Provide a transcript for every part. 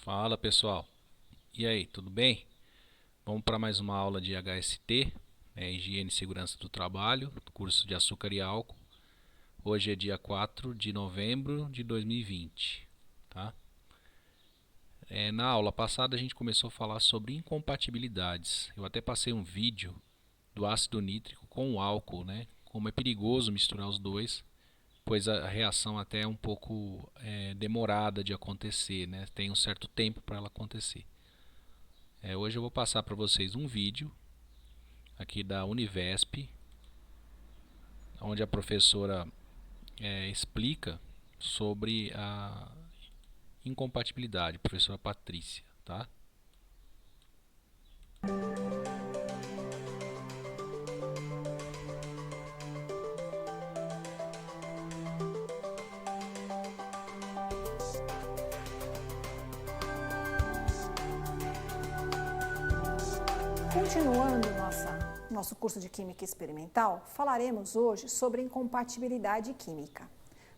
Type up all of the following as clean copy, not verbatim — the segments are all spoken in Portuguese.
Fala pessoal, e aí, tudo bem? Vamos para mais uma aula de HST, Higiene e Segurança do Trabalho, do curso de Açúcar e Álcool. Hoje é dia 4 de novembro de 2020, tá? Na aula passada a gente começou a falar sobre incompatibilidades. Eu até passei um vídeo do ácido nítrico com o álcool, né? Como é perigoso misturar os dois, pois a reação até é um pouco demorada de acontecer, né? Tem um certo tempo para ela acontecer. Hoje eu vou passar para vocês um vídeo aqui da Univesp, onde a professora explica sobre a incompatibilidade, professora Patrícia, tá? Continuando nosso curso de Química Experimental, falaremos hoje sobre incompatibilidade química.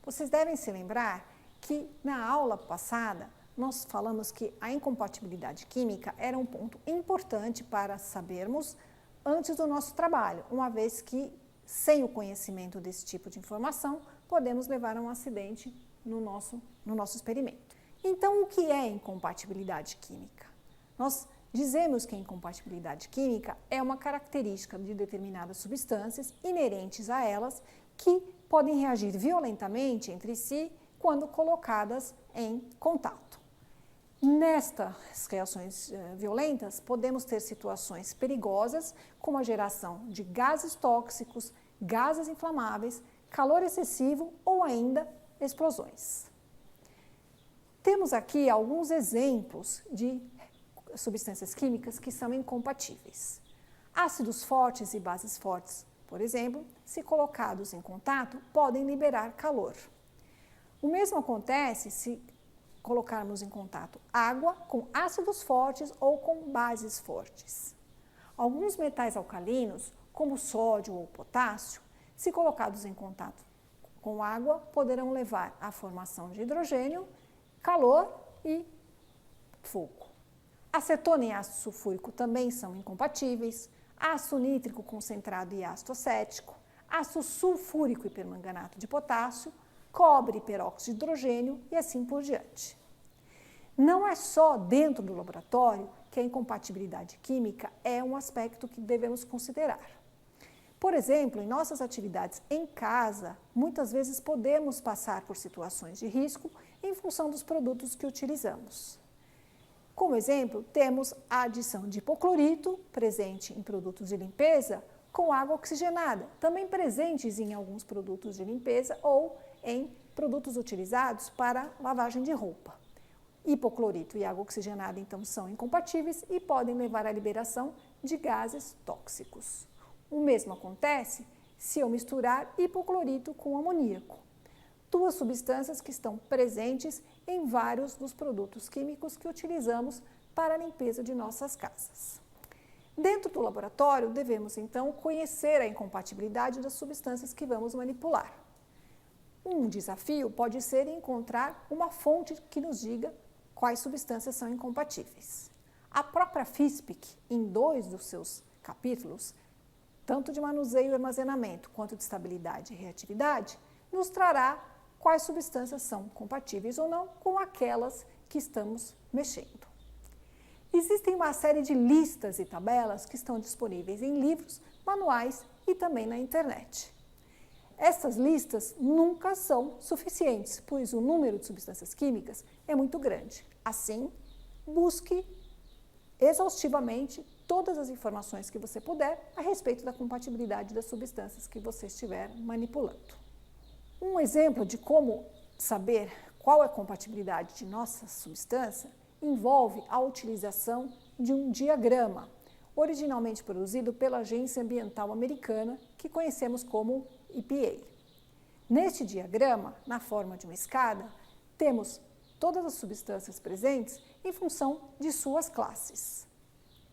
Vocês devem se lembrar que na aula passada nós falamos que a incompatibilidade química era um ponto importante para sabermos antes do nosso trabalho, uma vez que sem o conhecimento desse tipo de informação podemos levar a um acidente no nosso experimento. Então, o que é incompatibilidade química? Nós dizemos que a incompatibilidade química é uma característica de determinadas substâncias inerentes a elas que podem reagir violentamente entre si quando colocadas em contato. Nestas reações violentas, podemos ter situações perigosas, como a geração de gases tóxicos, gases inflamáveis, calor excessivo ou ainda explosões. Temos aqui alguns exemplos de substâncias químicas que são incompatíveis. Ácidos fortes e bases fortes, por exemplo, se colocados em contato, podem liberar calor. O mesmo acontece se colocarmos em contato água com ácidos fortes ou com bases fortes. Alguns metais alcalinos, como sódio ou potássio, se colocados em contato com água, poderão levar à formação de hidrogênio, calor e fogo. Acetona e ácido sulfúrico também são incompatíveis, ácido nítrico concentrado e ácido acético, ácido sulfúrico e permanganato de potássio, cobre e peróxido de hidrogênio e assim por diante. Não é só dentro do laboratório que a incompatibilidade química é um aspecto que devemos considerar. Por exemplo, em nossas atividades em casa, muitas vezes podemos passar por situações de risco em função dos produtos que utilizamos. Como exemplo, temos a adição de hipoclorito, presente em produtos de limpeza, com água oxigenada, também presentes em alguns produtos de limpeza ou em produtos utilizados para lavagem de roupa. Hipoclorito e água oxigenada, então, são incompatíveis e podem levar à liberação de gases tóxicos. O mesmo acontece se eu misturar hipoclorito com amoníaco, duas substâncias que estão presentes em vários dos produtos químicos que utilizamos para a limpeza de nossas casas. Dentro do laboratório, devemos então conhecer a incompatibilidade das substâncias que vamos manipular. Um desafio pode ser encontrar uma fonte que nos diga quais substâncias são incompatíveis. A própria FISPIC, em 2 dos seus capítulos, tanto de manuseio e armazenamento quanto de estabilidade e reatividade, nos trará quais substâncias são compatíveis ou não com aquelas que estamos mexendo. Existem uma série de listas e tabelas que estão disponíveis em livros, manuais e também na internet. Essas listas nunca são suficientes, pois o número de substâncias químicas é muito grande. Assim, busque exaustivamente todas as informações que você puder a respeito da compatibilidade das substâncias que você estiver manipulando. Um exemplo de como saber qual é a compatibilidade de nossa substância envolve a utilização de um diagrama, originalmente produzido pela Agência Ambiental Americana, que conhecemos como EPA. Neste diagrama, na forma de uma escada, temos todas as substâncias presentes em função de suas classes.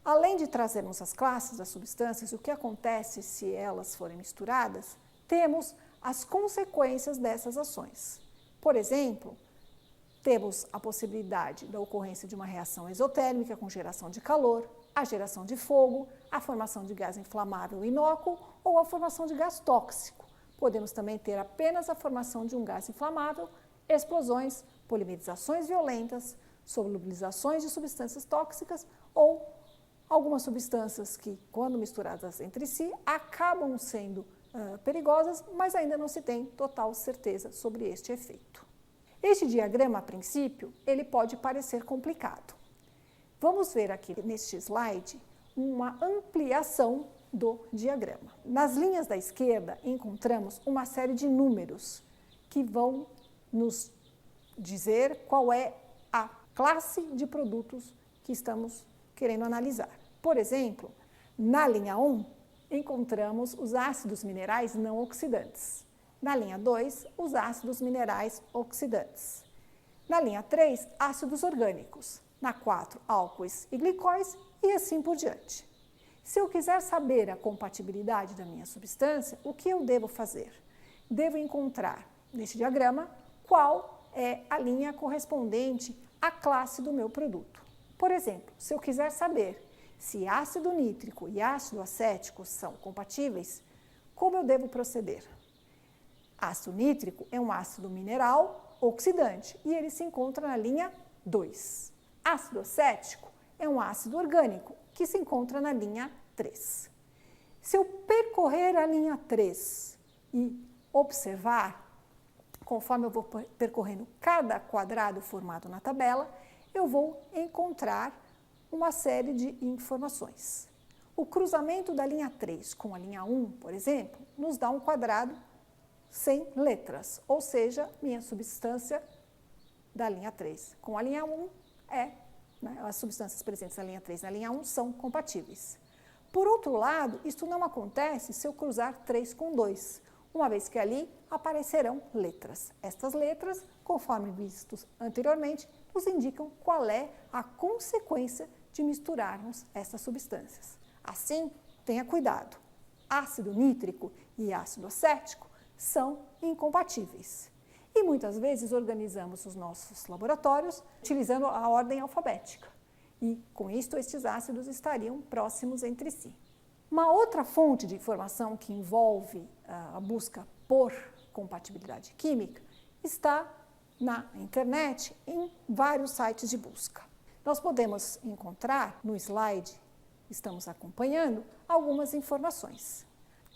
Além de trazermos as classes das substâncias, o que acontece se elas forem misturadas, temos as consequências dessas ações. Por exemplo, temos a possibilidade da ocorrência de uma reação exotérmica com geração de calor, a geração de fogo, a formação de gás inflamável inócuo ou a formação de gás tóxico. Podemos também ter apenas a formação de um gás inflamável, explosões, polimerizações violentas, solubilizações de substâncias tóxicas ou algumas substâncias que, quando misturadas entre si, acabam sendo perigosas, mas ainda não se tem total certeza sobre este efeito. Este diagrama, a princípio, ele pode parecer complicado. Vamos ver aqui neste slide uma ampliação do diagrama. Nas linhas da esquerda, encontramos uma série de números que vão nos dizer qual é a classe de produtos que estamos querendo analisar. Por exemplo, na linha 1, encontramos os ácidos minerais não oxidantes. Na linha 2, os ácidos minerais oxidantes. Na linha 3, ácidos orgânicos. Na 4, álcoois e glicóis e assim por diante. Se eu quiser saber a compatibilidade da minha substância, o que eu devo fazer? Devo encontrar, neste diagrama, qual é a linha correspondente à classe do meu produto. Por exemplo, se eu quiser saber se ácido nítrico e ácido acético são compatíveis, como eu devo proceder? Ácido nítrico é um ácido mineral oxidante e ele se encontra na linha 2. Ácido acético é um ácido orgânico que se encontra na linha 3. Se eu percorrer a linha 3 e observar, conforme eu vou percorrendo cada quadrado formado na tabela, eu vou encontrar uma série de informações. O cruzamento da linha 3 com a linha 1, por exemplo, nos dá um quadrado sem letras, ou seja, minha substância da linha 3 com a linha 1 as substâncias presentes na linha 3 e na linha 1 são compatíveis. Por outro lado, isto não acontece se eu cruzar 3 com 2, uma vez que ali aparecerão letras. Estas letras, conforme vistos anteriormente, nos indicam qual é a consequência de misturarmos essas substâncias. Assim, tenha cuidado. Ácido nítrico e ácido acético são incompatíveis. E muitas vezes organizamos os nossos laboratórios utilizando a ordem alfabética. E com isto, estes ácidos estariam próximos entre si. Uma outra fonte de informação que envolve a busca por compatibilidade química está na internet em vários sites de busca. Nós podemos encontrar no slide, estamos acompanhando, algumas informações.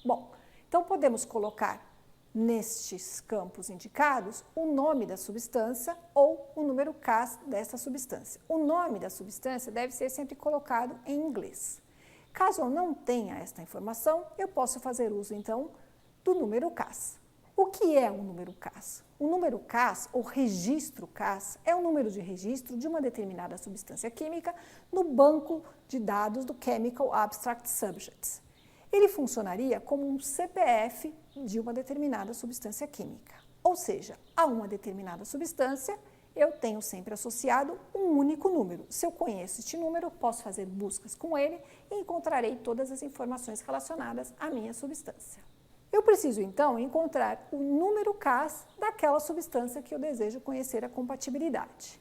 Bom, então podemos colocar nestes campos indicados o nome da substância ou o número CAS dessa substância. O nome da substância deve ser sempre colocado em inglês. Caso eu não tenha esta informação, eu posso fazer uso então do número CAS. O que é um número CAS? O número CAS, ou registro CAS, é o número de registro de uma determinada substância química no banco de dados do Chemical Abstract Subjects. Ele funcionaria como um CPF de uma determinada substância química. Ou seja, a uma determinada substância, eu tenho sempre associado um único número. Se eu conheço este número, posso fazer buscas com ele e encontrarei todas as informações relacionadas à minha substância. Eu preciso, então, encontrar o número CAS daquela substância que eu desejo conhecer a compatibilidade.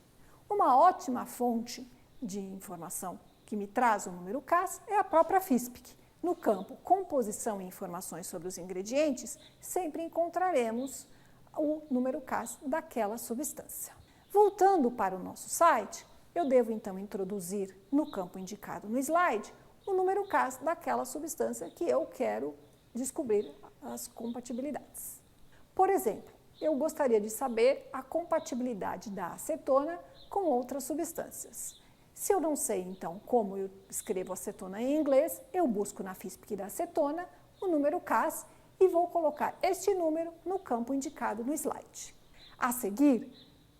Uma ótima fonte de informação que me traz o número CAS é a própria FISPIC. No campo Composição e Informações sobre os Ingredientes, sempre encontraremos o número CAS daquela substância. Voltando para o nosso site, eu devo então introduzir no campo indicado no slide o número CAS daquela substância que eu quero descobrir as compatibilidades. Por exemplo, eu gostaria de saber a compatibilidade da acetona com outras substâncias. Se eu não sei, então, como eu escrevo acetona em inglês, eu busco na FISPIC da acetona o número CAS e vou colocar este número no campo indicado no slide. A seguir,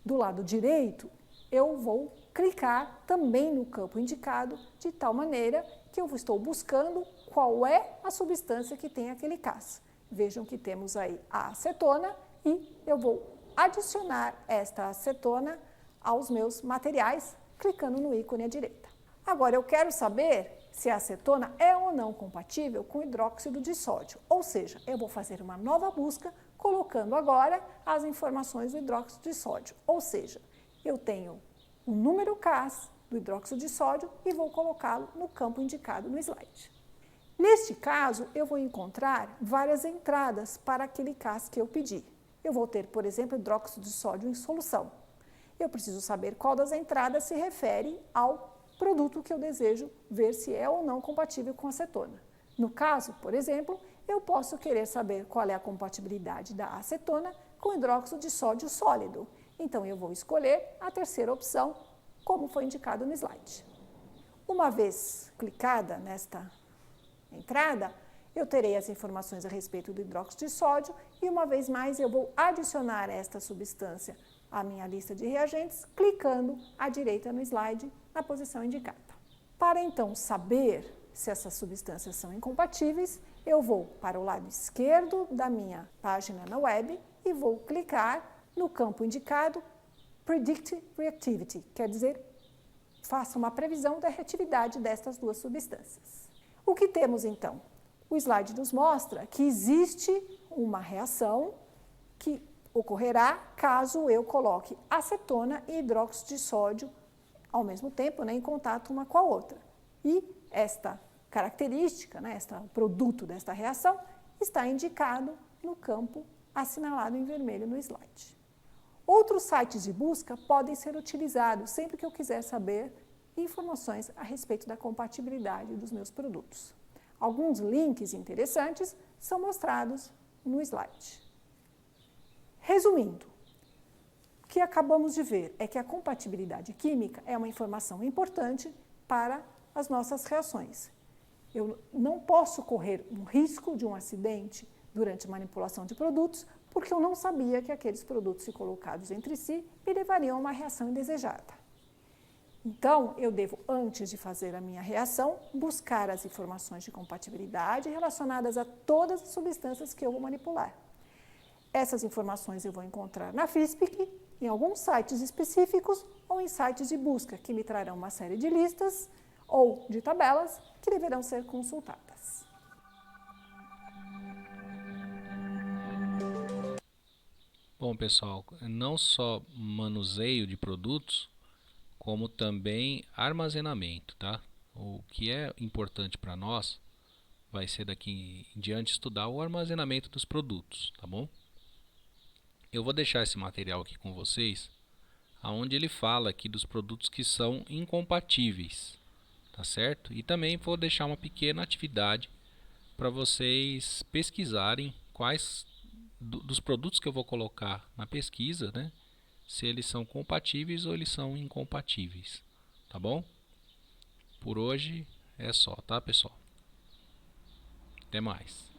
do lado direito, eu vou clicar também no campo indicado, de tal maneira que eu estou buscando qual é a substância que tem aquele CAS. Vejam que temos aí a acetona e eu vou adicionar esta acetona aos meus materiais, clicando no ícone à direita. Agora, eu quero saber se a acetona é ou não compatível com hidróxido de sódio, ou seja, eu vou fazer uma nova busca colocando agora as informações do hidróxido de sódio, ou seja, eu tenho o número CAS do hidróxido de sódio e vou colocá-lo no campo indicado no slide. Neste caso, eu vou encontrar várias entradas para aquele CAS que eu pedi. Eu vou ter, por exemplo, hidróxido de sódio em solução. Eu preciso saber qual das entradas se refere ao produto que eu desejo ver se é ou não compatível com acetona. No caso, por exemplo, eu posso querer saber qual é a compatibilidade da acetona com hidróxido de sódio sólido. Então, eu vou escolher a terceira opção, como foi indicado no slide. Uma vez clicada nesta entrada, eu terei as informações a respeito do hidróxido de sódio e, uma vez mais, eu vou adicionar esta substância à minha lista de reagentes, clicando à direita no slide, na posição indicada. Para, então, saber se essas substâncias são incompatíveis, eu vou para o lado esquerdo da minha página na web e vou clicar no campo indicado Predict Reactivity, quer dizer, faça uma previsão da reatividade destas duas substâncias. O que temos então? O slide nos mostra que existe uma reação que ocorrerá caso eu coloque acetona e hidróxido de sódio ao mesmo tempo, em contato uma com a outra. E esta característica, este produto desta reação, está indicado no campo assinalado em vermelho no slide. Outros sites de busca podem ser utilizados sempre que eu quiser saber informações a respeito da compatibilidade dos meus produtos. Alguns links interessantes são mostrados no slide. Resumindo, o que acabamos de ver é que a compatibilidade química é uma informação importante para as nossas reações. Eu não posso correr um risco de um acidente durante a manipulação de produtos, porque eu não sabia que aqueles produtos, se colocados entre si, me levariam a uma reação indesejada. Então, eu devo, antes de fazer a minha reação, buscar as informações de compatibilidade relacionadas a todas as substâncias que eu vou manipular. Essas informações eu vou encontrar na FISPIC, em alguns sites específicos ou em sites de busca, que me trarão uma série de listas ou de tabelas que deverão ser consultadas. Bom, pessoal, não só manuseio de produtos, como também armazenamento, tá? O que é importante para nós vai ser daqui em diante estudar o armazenamento dos produtos, tá bom? Eu vou deixar esse material aqui com vocês, aonde ele fala aqui dos produtos que são incompatíveis, tá certo? E também vou deixar uma pequena atividade para vocês pesquisarem quais dos produtos que eu vou colocar na pesquisa, né? Se eles são compatíveis ou eles são incompatíveis, tá bom? Por hoje é só, tá, pessoal? Até mais.